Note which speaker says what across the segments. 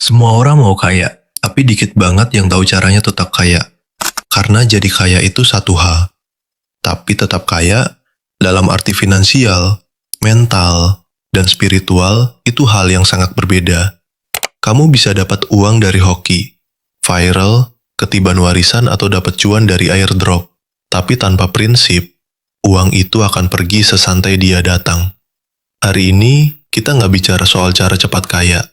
Speaker 1: Semua orang mau kaya, tapi dikit banget yang tahu caranya tetap kaya. Karena jadi kaya itu satu hal, tapi tetap kaya dalam arti finansial, mental, dan spiritual itu hal yang sangat berbeda. Kamu bisa dapat uang dari hoki, viral, ketiban warisan atau dapat cuan dari airdrop. Tapi tanpa prinsip, uang itu akan pergi sesantai dia datang. Hari ini, kita nggak bicara soal cara cepat kaya.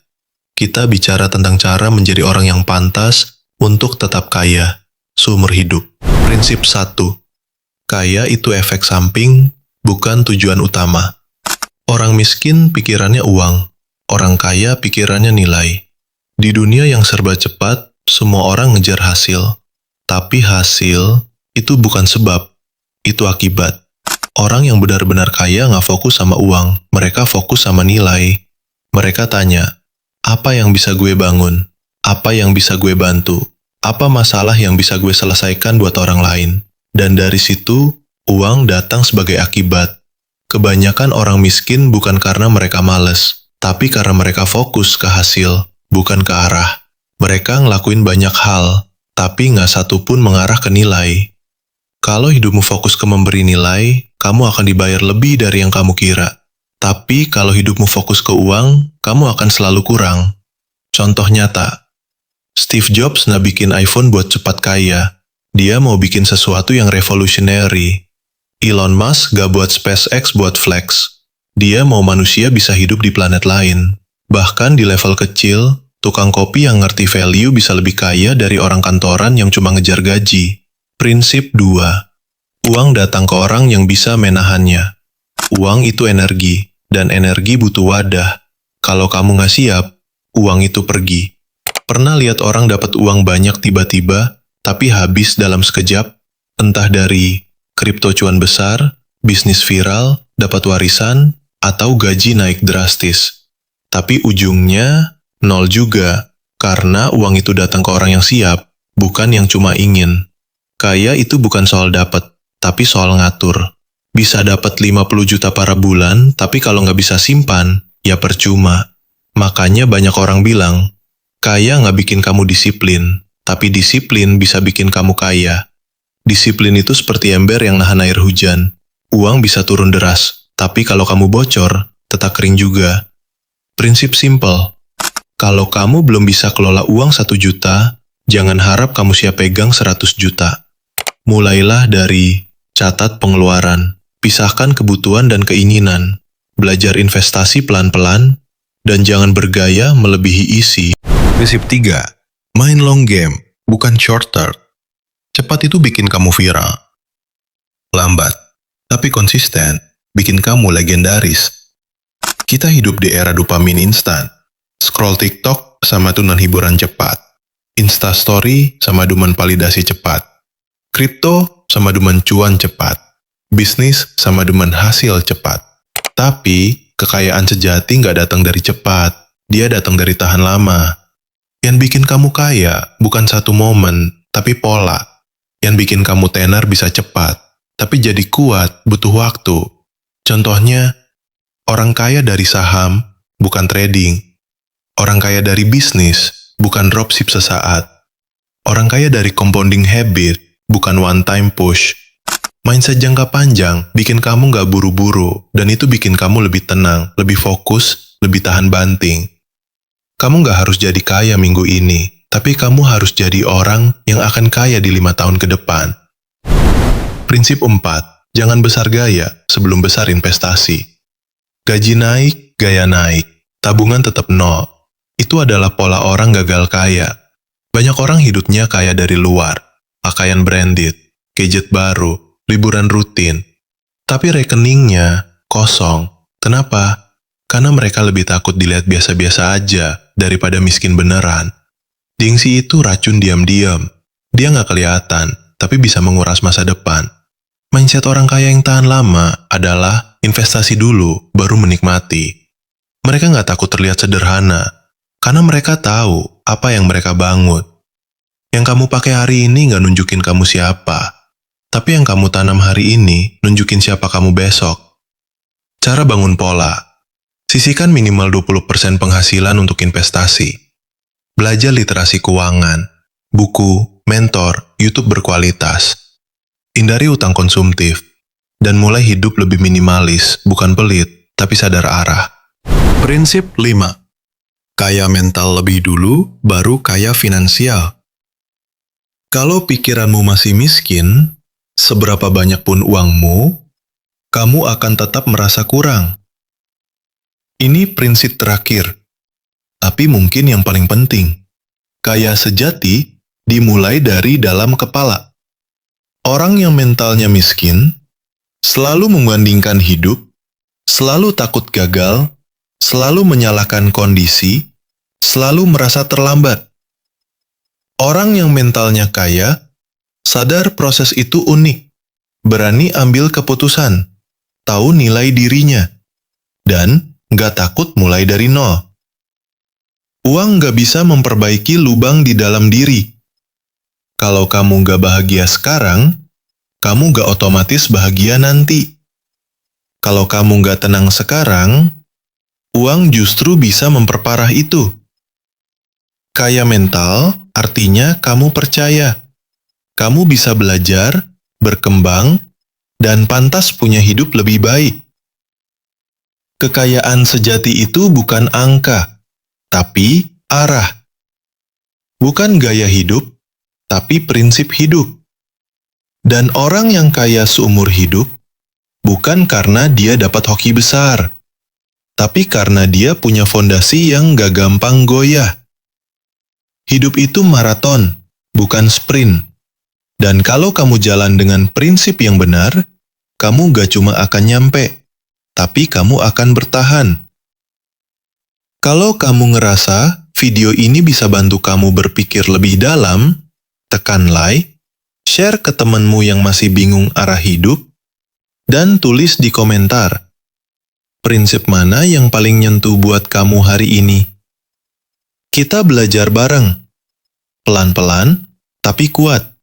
Speaker 1: Kita bicara tentang cara menjadi orang yang pantas untuk tetap kaya seumur hidup. Prinsip 1. Kaya itu efek samping, bukan tujuan utama. Orang miskin pikirannya uang, orang kaya pikirannya nilai. Di dunia yang serba cepat, semua orang ngejar hasil. Tapi hasil itu bukan sebab, itu akibat. Orang yang benar-benar kaya nggak fokus sama uang, mereka fokus sama nilai. Mereka tanya, apa yang bisa gue bangun? Apa yang bisa gue bantu? Apa masalah yang bisa gue selesaikan buat orang lain? Dan dari situ, uang datang sebagai akibat. Kebanyakan orang miskin bukan karena mereka malas, tapi karena mereka fokus ke hasil, bukan ke arah. Mereka ngelakuin banyak hal, tapi nggak satu pun mengarah ke nilai. Kalau hidupmu fokus ke memberi nilai, kamu akan dibayar lebih dari yang kamu kira. Tapi kalau hidupmu fokus ke uang, kamu akan selalu kurang. Contoh nyata, Steve Jobs nggak bikin iPhone buat cepat kaya. Dia mau bikin sesuatu yang revolutionary. Elon Musk nggak buat SpaceX buat flex. Dia mau manusia bisa hidup di planet lain. Bahkan di level kecil, tukang kopi yang ngerti value bisa lebih kaya dari orang kantoran yang cuma ngejar gaji. Prinsip 2. Uang datang ke orang yang bisa menahannya. Uang itu energi, dan energi butuh wadah. Kalau kamu nggak siap, uang itu pergi. Pernah lihat orang dapat uang banyak tiba-tiba, tapi habis dalam sekejap? Entah dari kripto cuan besar, bisnis viral, dapat warisan, atau gaji naik drastis. Tapi ujungnya, nol juga, karena uang itu datang ke orang yang siap, bukan yang cuma ingin. Kaya itu bukan soal dapat, tapi soal ngatur. Bisa dapat 50 juta per bulan, tapi kalau nggak bisa simpan, ya percuma. Makanya banyak orang bilang, kaya nggak bikin kamu disiplin, tapi disiplin bisa bikin kamu kaya. Disiplin itu seperti ember yang nahan air hujan. Uang bisa turun deras, tapi kalau kamu bocor, tetap kering juga. Prinsip simple. Kalau kamu belum bisa kelola uang 1 juta, jangan harap kamu siap pegang 100 juta. Mulailah dari catat pengeluaran. Pisahkan kebutuhan dan keinginan, belajar investasi pelan-pelan, dan jangan bergaya melebihi isi. Prinsip 3. Main long game, bukan short term. Cepat itu bikin kamu viral. Lambat, tapi konsisten, bikin kamu legendaris. Kita hidup di era dopamin instan. Scroll TikTok sama tunan hiburan cepat. Instastory sama duman validasi cepat. Kripto sama duman cuan cepat. Bisnis sama demen hasil cepat. Tapi, kekayaan sejati nggak datang dari cepat. Dia datang dari tahan lama. Yang bikin kamu kaya bukan satu momen, tapi pola. Yang bikin kamu tenar bisa cepat, tapi jadi kuat butuh waktu. Contohnya, orang kaya dari saham, bukan trading. Orang kaya dari bisnis, bukan dropship sesaat. Orang kaya dari compounding habit, bukan one-time push. Mindset jangka panjang bikin kamu nggak buru-buru, dan itu bikin kamu lebih tenang, lebih fokus, lebih tahan banting. Kamu nggak harus jadi kaya minggu ini, tapi kamu harus jadi orang yang akan kaya di 5 tahun ke depan. Prinsip 4. Jangan besar gaya sebelum besar investasi. Gaji naik, gaya naik, tabungan tetap nol. Itu adalah pola orang gagal kaya. Banyak orang hidupnya kaya dari luar, pakaian branded, gadget baru, liburan rutin, tapi rekeningnya kosong. Kenapa? Karena mereka lebih takut dilihat biasa-biasa aja daripada miskin beneran. Gengsi itu racun diam-diam. Dia nggak kelihatan, tapi bisa menguras masa depan. Mindset orang kaya yang tahan lama adalah investasi dulu, baru menikmati. Mereka nggak takut terlihat sederhana, karena mereka tahu apa yang mereka bangun. Yang kamu pakai hari ini nggak nunjukin kamu siapa. Tapi yang kamu tanam hari ini nunjukin siapa kamu besok. Cara bangun pola. Sisihkan minimal 20% penghasilan untuk investasi. belajar literasi keuangan, buku, mentor, YouTube berkualitas. Hindari utang konsumtif, dan mulai hidup lebih minimalis, bukan pelit, tapi sadar arah. Prinsip 5. Kaya mental lebih dulu, baru kaya finansial. Kalau pikiranmu masih miskin, seberapa banyak pun uangmu, kamu akan tetap merasa kurang. Ini prinsip terakhir, tapi mungkin yang paling penting. Kaya sejati dimulai dari dalam kepala. Orang yang mentalnya miskin selalu membandingkan hidup, selalu takut gagal, selalu menyalahkan kondisi, selalu merasa terlambat. Orang yang mentalnya kaya sadar proses itu unik, berani ambil keputusan, tahu nilai dirinya, dan nggak takut mulai dari nol. Uang nggak bisa memperbaiki lubang di dalam diri. Kalau kamu nggak bahagia sekarang, kamu nggak otomatis bahagia nanti. Kalau kamu nggak tenang sekarang, uang justru bisa memperparah itu. Kaya mental artinya kamu percaya. Kamu bisa belajar, berkembang, dan pantas punya hidup lebih baik. Kekayaan sejati itu bukan angka, tapi arah. Bukan gaya hidup, tapi prinsip hidup. Dan orang yang kaya seumur hidup, bukan karena dia dapat hoki besar, tapi karena dia punya fondasi yang gak gampang goyah. Hidup itu maraton, bukan sprint. Dan kalau kamu jalan dengan prinsip yang benar, kamu gak cuma akan nyampe, tapi kamu akan bertahan. Kalau kamu ngerasa video ini bisa bantu kamu berpikir lebih dalam, tekan like, share ke temanmu yang masih bingung arah hidup, dan tulis di komentar. Prinsip mana yang paling nyentuh buat kamu hari ini? Kita belajar bareng. Pelan-pelan, tapi kuat.